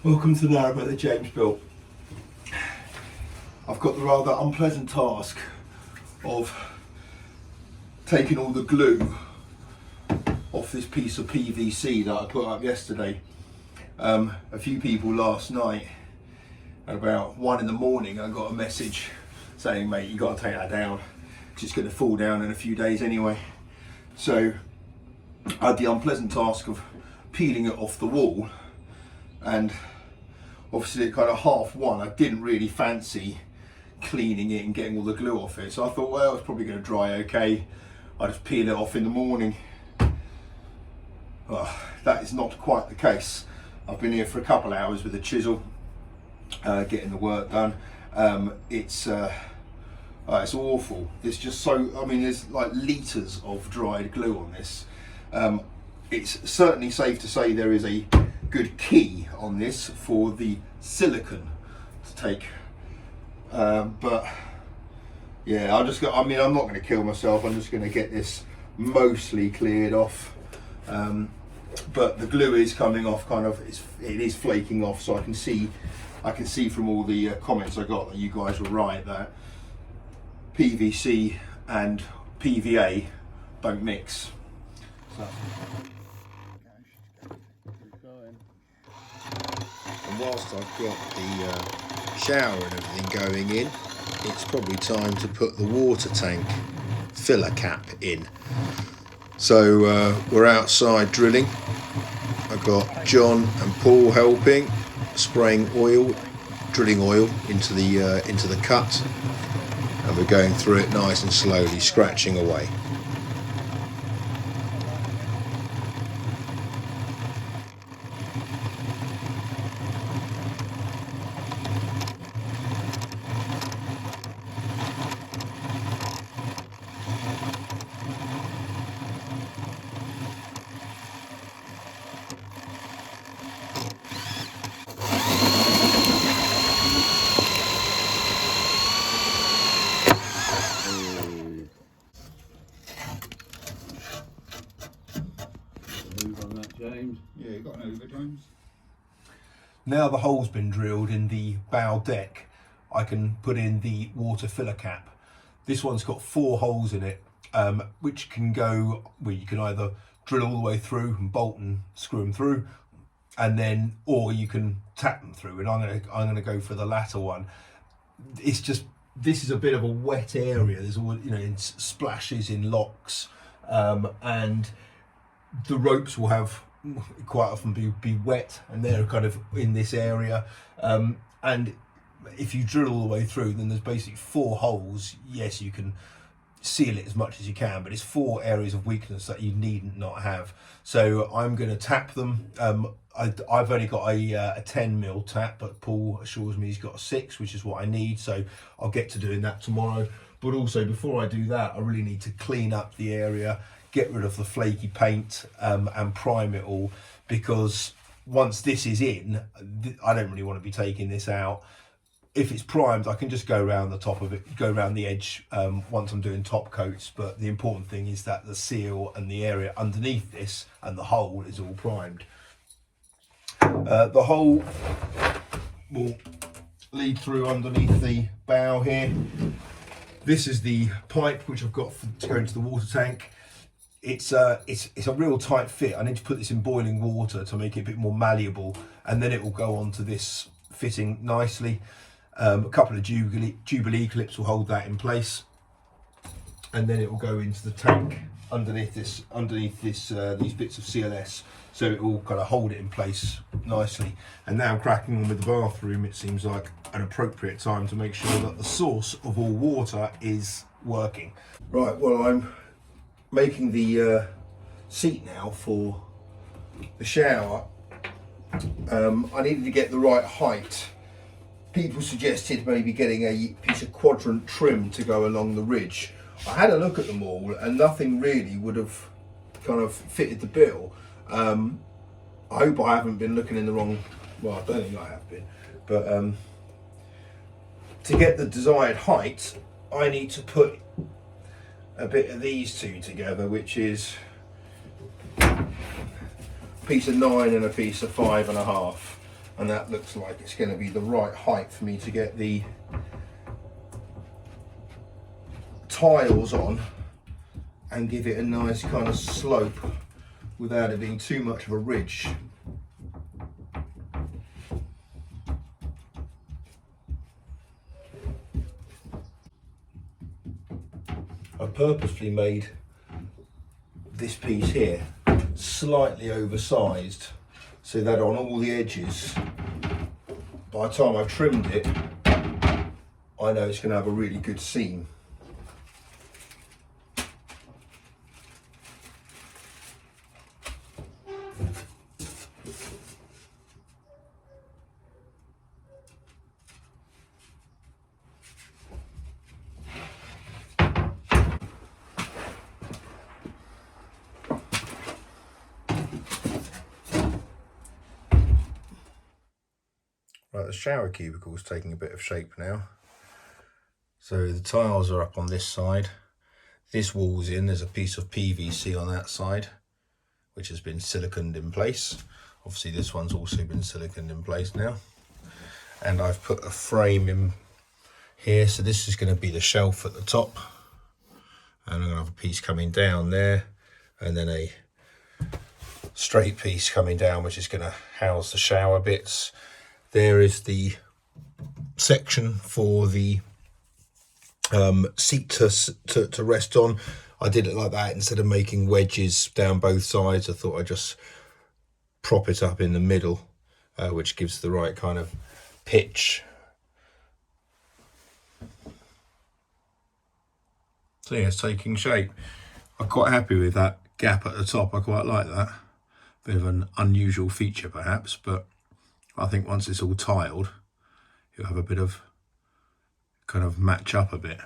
Welcome to Narrowboat that James built. I've got the rather unpleasant task of taking all the glue off this piece of PVC that I put up yesterday. A few people last night at about 1 in the morning I got a message saying, mate, you got to take that down, it's going to fall down in a few days anyway. So I had the unpleasant task of peeling it off the wall, and obviously at kind of 1:30 I didn't really fancy cleaning it and getting all the glue off it, so I thought, well, it's probably going to dry okay, I'll just peel it off in the morning. That is not quite the case. I've been here for a couple of hours with a chisel getting the work done. It's awful. There's just there's like litres of dried glue on this. It's certainly safe to say there is a good key on this for the silicone to take, but yeah, I'm not going to kill myself. I'm just going to get this mostly cleared off, but the glue is coming off, it is flaking off, so I can see from all the comments I got that you guys were right, that PVC and PVA don't mix. So. And whilst I've got the shower and everything going in, it's probably time to put the water tank filler cap in. So we're outside drilling. I've got John and Paul helping, spraying drilling oil into the cut, and we're going through it nice and slowly, scratching away. James? Yeah, you got an over, James. Now the hole's been drilled in the bow deck, I can put in the water filler cap. This one's got 4 holes in it, which can go, well, you can either drill all the way through and bolt and screw them through, or you can tap them through, and I'm gonna go for the latter one. It's just, this is a bit of a wet area. There's all, splashes in locks, and the ropes will have quite often be wet, and they're kind of in this area, and if you drill all the way through, then there's basically 4 holes. Yes, you can seal it as much as you can, but it's 4 areas of weakness that you needn't not have. So I'm going to tap them. I've only got a 10mm tap, but Paul assures me he's got a 6, which is what I need, so I'll get to doing that tomorrow. But also, before I do that, I really need to clean up the area, get rid of the flaky paint, and prime it all, because once this is in, I don't really want to be taking this out. If it's primed, I can just go around the top of it, go around the edge once I'm doing top coats, but the important thing is that the seal and the area underneath this and the hole is all primed. The hole will lead through underneath the bow here. This is the pipe which I've got to go into the water tank. It's a real tight fit. I need to put this in boiling water to make it a bit more malleable, and then it will go onto this fitting nicely. A couple of Jubilee clips will hold that in place, and then it will go into the tank underneath these bits of CLS, so it will kind of hold it in place nicely. And now cracking on with the bathroom, it seems like an appropriate time to make sure that the source of all water is working. Right, well, I'm making the seat now for the shower. I needed to get the right height. People suggested maybe getting a piece of quadrant trim to go along the ridge. I had a look at them all, and nothing really would have kind of fitted the bill. I hope I haven't been looking in the wrong, well, I don't think I have been, but to get the desired height, I need to put a bit of these two together, which is a piece of 9 and a piece of 5.5. and that looks like it's going to be the right height for me to get the tiles on and give it a nice kind of slope without it being too much of a ridge. I purposely made this piece here slightly oversized so that on all the edges, by the time I've trimmed it, I know it's going to have a really good seam. Right, the shower cubicle is taking a bit of shape now. So the tiles are up on this side. This wall's in, there's a piece of PVC on that side, which has been siliconed in place. Obviously this one's also been siliconed in place now. And I've put a frame in here, so this is going to be the shelf at the top. And I'm going to have a piece coming down there, and then a straight piece coming down, which is going to house the shower bits. There is the section for the seat to rest on. I did it like that instead of making wedges down both sides. I thought I'd just prop it up in the middle, which gives the right kind of pitch. So yeah, it's taking shape. I'm quite happy with that gap at the top. I quite like that. Bit of an unusual feature perhaps, but I think once it's all tiled, you'll have a bit of kind of match up a bit.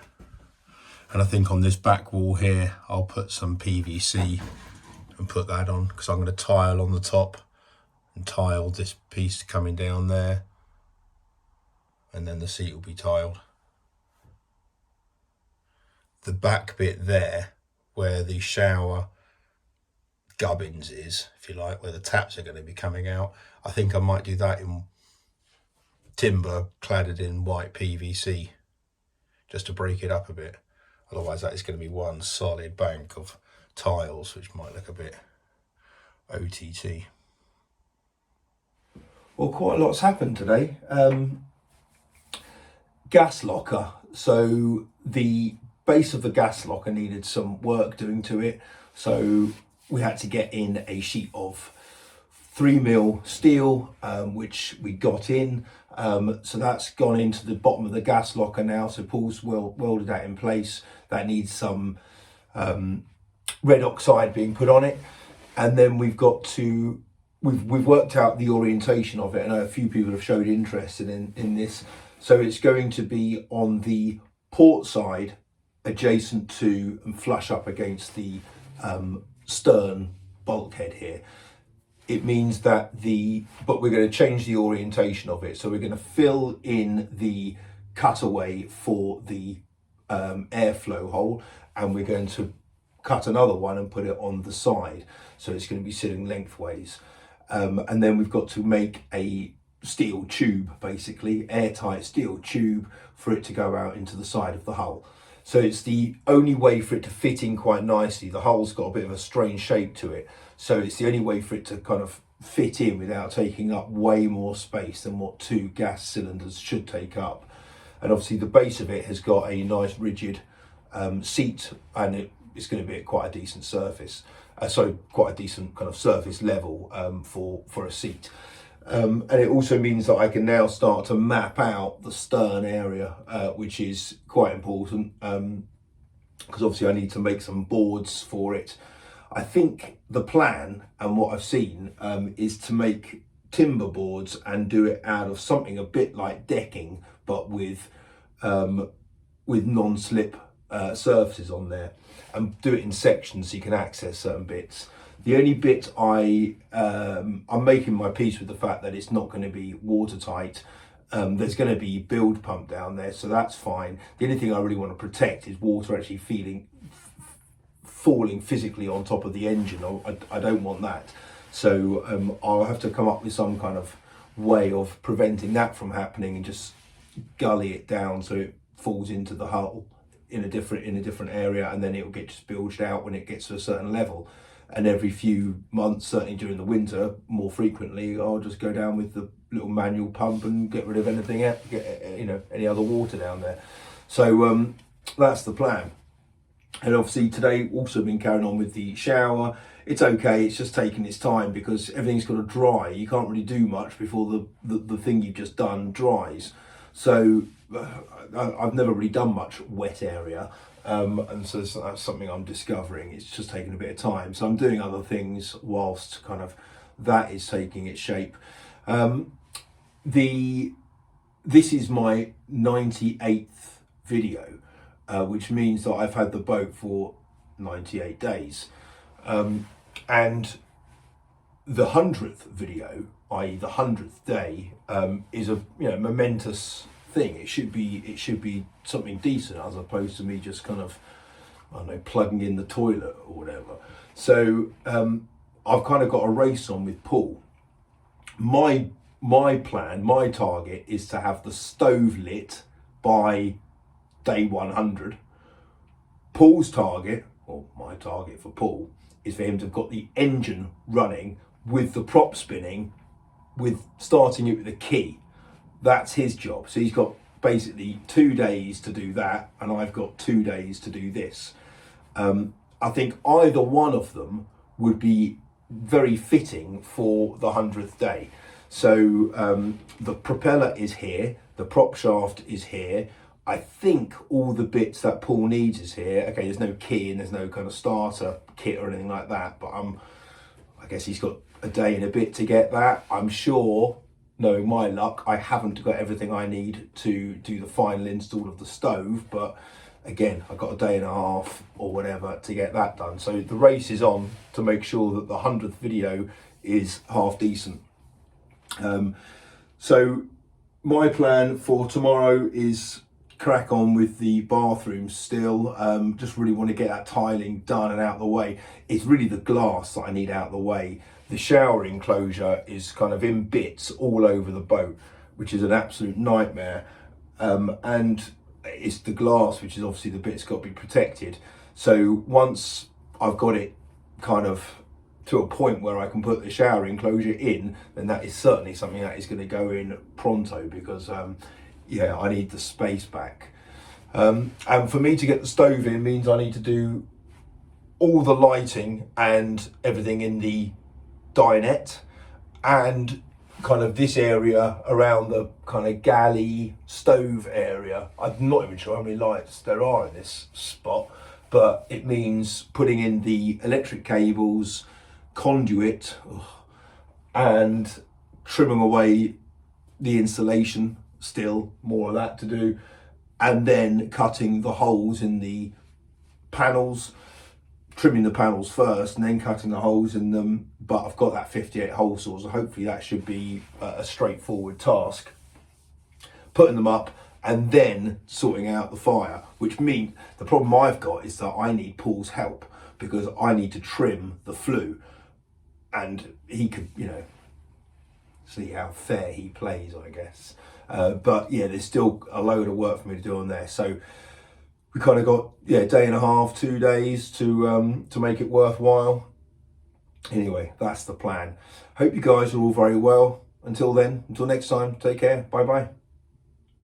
And I think on this back wall here, I'll put some PVC and put that on, because I'm going to tile on the top and tile this piece coming down there, and then the seat will be tiled. The back bit there, where the shower gubbins is, if you like, where the taps are going to be coming out, I think I might do that in timber cladded in white PVC, just to break it up a bit. Otherwise that is going to be one solid bank of tiles, which might look a bit OTT. Well, quite a lot's happened today. Gas locker. So the base of the gas locker needed some work doing to it. So we had to get in a sheet of 3mm steel, which we got in. So that's gone into the bottom of the gas locker now. So Paul's welded that in place. That needs some red oxide being put on it. And then we've worked out the orientation of it. I know a few people have showed interest in this. So it's going to be on the port side, adjacent to and flush up against the stern bulkhead here. It means that but we're going to change the orientation of it. So we're going to fill in the cutaway for the airflow hole, and we're going to cut another one and put it on the side. So it's going to be sitting lengthways. And then we've got to make a steel tube, basically, airtight steel tube, for it to go out into the side of the hull. So it's the only way for it to fit in quite nicely. The hull's got a bit of a strange shape to it. So it's the only way for it to kind of fit in without taking up way more space than what 2 gas cylinders should take up. And obviously the base of it has got a nice rigid seat, and it's going to be at quite a decent surface. So quite a decent kind of surface level for a seat. And it also means that I can now start to map out the stern area, which is quite important, because obviously I need to make some boards for it. I think the plan, and what I've seen, is to make timber boards and do it out of something a bit like decking, but with non-slip surfaces on there, and do it in sections so you can access certain bits. The only bit I'm making my peace with the fact that it's not going to be watertight. There's going to be build pump down there, so that's fine. The only thing I really want to protect is water actually falling physically on top of the engine. I don't want that. So I'll have to come up with some kind of way of preventing that from happening and just gully it down so it falls into the hull in a different area, and then it will get just bilged out when it gets to a certain level. And every few months, certainly during the winter, more frequently, I'll just go down with the little manual pump and get rid of anything, any other water down there. So that's the plan. And obviously today also been carrying on with the shower. It's okay, it's just taking its time because everything's got to dry. You can't really do much before the thing you've just done dries. So I've never really done much wet area. And so that's something I'm discovering. It's just taking a bit of time. So I'm doing other things whilst kind of that is taking its shape. This is my 98th video, which means that I've had the boat for 98 days. And the 100th video, i.e. the 100th day, is a momentous thing. It should be something decent as opposed to me just kind of, I don't know, plugging in the toilet or whatever. So I've kind of got a race on with Paul. My plan, my target is to have the stove lit by day 100. Paul's target, or my target for Paul, is for him to have got the engine running with the prop spinning, with starting it with a key. That's his job. So he's got basically 2 days to do that, and I've got 2 days to do this. I think either one of them would be very fitting for the 100th day. So the propeller is here, the prop shaft is here. I think all the bits that Paul needs is here. Okay, there's no key and there's no kind of starter kit or anything like that, but I guess he's got a day and a bit to get that. I'm sure, knowing my luck, I haven't got everything I need to do the final install of the stove, but again, I've got a day and a half or whatever to get that done. So the race is on to make sure that the 100th video is half decent. So my plan for tomorrow is crack on with the bathroom still. Just really want to get that tiling done and out of the way. It's really the glass that I need out of the way. The shower enclosure is kind of in bits all over the boat, which is an absolute nightmare. And it's the glass, which is obviously the bit's got to be protected. So once I've got it kind of to a point where I can put the shower enclosure in, then that is certainly something that is going to go in pronto, because yeah, I need the space back. And for me to get the stove in means I need to do all the lighting and everything in the dinette, and kind of this area around the kind of galley stove area. I'm not even sure how many lights there are in this spot, but it means putting in the electric cables, conduit, and trimming away the insulation, still more of that to do, and then cutting the holes in the panels, trimming the panels first and then cutting the holes in them. But I've got that 58 hole saw, so hopefully that should be a straightforward task. Putting them up and then sorting out the fire, which means the problem I've got is that I need Paul's help, because I need to trim the flue, and he could, see how fair he plays, I guess. But yeah, there's still a load of work for me to do on there. So we kind of got, day and a half, 2 days to make it worthwhile. Anyway, that's the plan. Hope you guys are all very well. Until then, until next time, take care. Bye bye.